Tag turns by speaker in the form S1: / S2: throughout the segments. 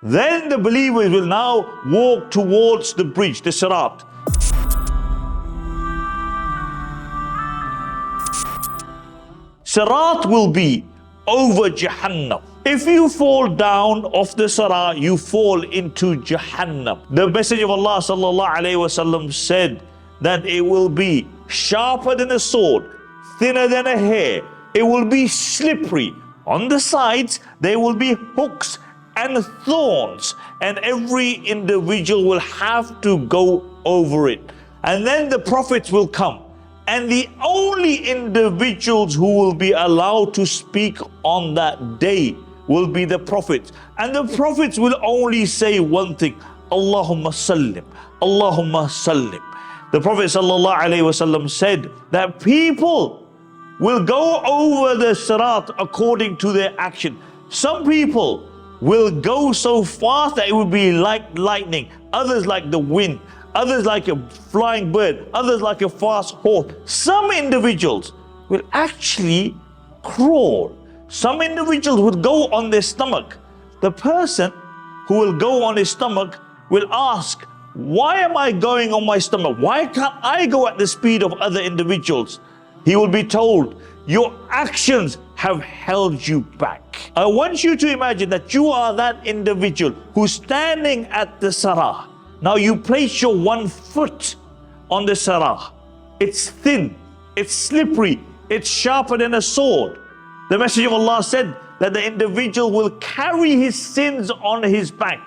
S1: Then the believers will now walk towards the bridge, the Sirat. Sirat will be over Jahannam. If you fall down off the Sirat, you fall into Jahannam. The Messenger of Allah sallallahu alaihi wasallam said that it will be sharper than a sword, thinner than a hair. It will be slippery. On the sides, there will be hooks and thorns, and every individual will have to go over it. And then the prophets will come, and the only individuals who will be allowed to speak on that day will be the prophets. And the prophets will only say one thing: Allahumma sallim, Allahumma sallim. The Prophet sallallahu alaihi wasallam said that people will go over the Sirat according to their action. Some people will go so fast that it will be like lightning, others like the wind, others like a flying bird, others like a fast horse. Some individuals will actually crawl. Some individuals will go on their stomach. The person who will go on his stomach will ask, why am I going on my stomach? Why can't I go at the speed of other individuals? He will be told, your actions have held you back. I want you to imagine that you are that individual who's standing at the Sirat. Now you place your one foot on the Sirat. It's thin, it's slippery, it's sharper than a sword. The Messenger of Allah said that the individual will carry his sins on his back,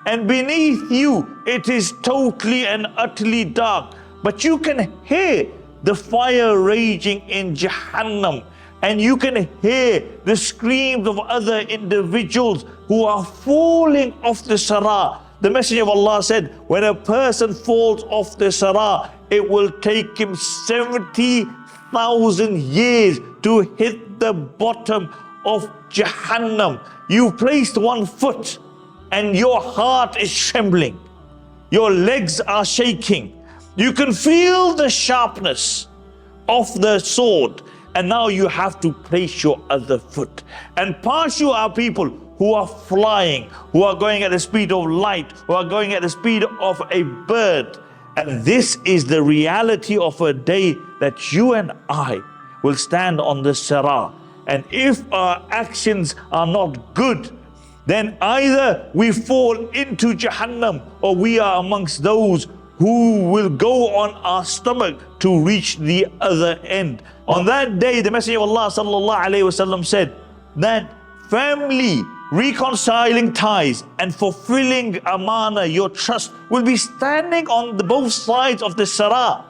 S1: and beneath you it is totally and utterly dark, but you can hear the fire raging in Jahannam, and you can hear the screams of other individuals who are falling off the Sirat. The Messenger of Allah said, when a person falls off the Sirat, it will take him 70,000 years to hit the bottom of Jahannam. You've placed one foot and your heart is trembling. Your legs are shaking. You can feel the sharpness of the sword, and now you have to place your other foot. And past you are people who are flying, who are going at the speed of light, who are going at the speed of a bird. And this is the reality of a day that you and I will stand on the Sirat. And if our actions are not good, then either we fall into Jahannam, or we are amongst those who will go on our stomach to reach the other end. On that day, the Messenger of Allah sallallahu alaihi wasallam said that family reconciling ties and fulfilling amana, your trust, will be standing on both sides of the Sirat,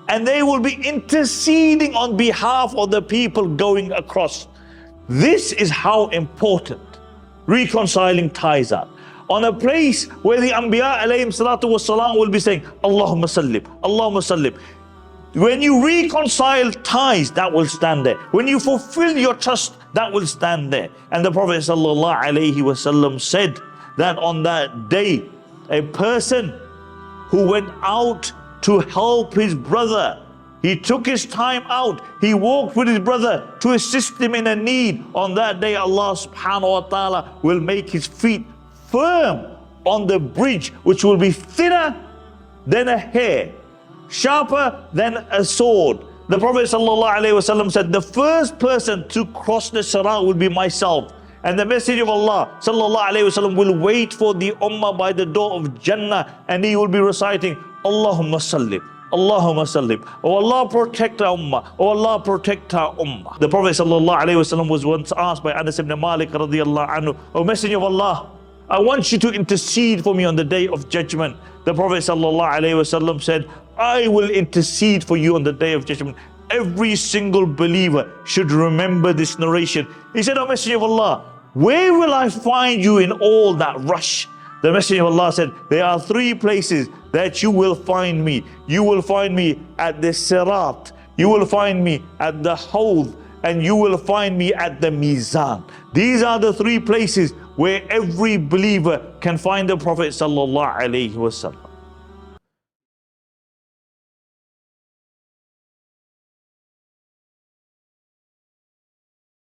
S1: and they will be interceding on behalf of the people going across. This is how important reconciling ties are. On a place where the Anbiya alayhim salatu wassalam will be saying, Allahumma sallim, Allahumma sallim. When you reconcile ties, that will stand there. When you fulfill your trust, that will stand there. And the Prophet sallallahu alaihi wasallam said that on that day, a person who went out to help his brother, he took his time out, he walked with his brother to assist him in a need. On that day, Allah subhanahu wa ta'ala will make his feet firm on the bridge, which will be thinner than a hair, sharper than a sword. The Prophet ﷺ said, the first person to cross the Sirat will be myself. And the Messenger of Allah ﷺ will wait for the Ummah by the door of Jannah, and he will be reciting, Allahumma sallim, Allahumma sallim. Oh Allah, protect our Ummah. Oh Allah, protect our Ummah. The Prophet ﷺ was once asked by Anas ibn Malik radiyallahu anhu, O Messenger of Allah, I want you to intercede for me on the day of judgment. The Prophet ﷺ said, I will intercede for you on the day of judgment. Every single believer should remember this narration. He said, O Messenger of Allah, where will I find you in all that rush? The Messenger of Allah said, there are three places that you will find me. You will find me at the Sirat, you will find me at the Hawd, and you will find me at the Mizan. These are the three places where every believer can find the Prophet sallallahu alaihi wasallam.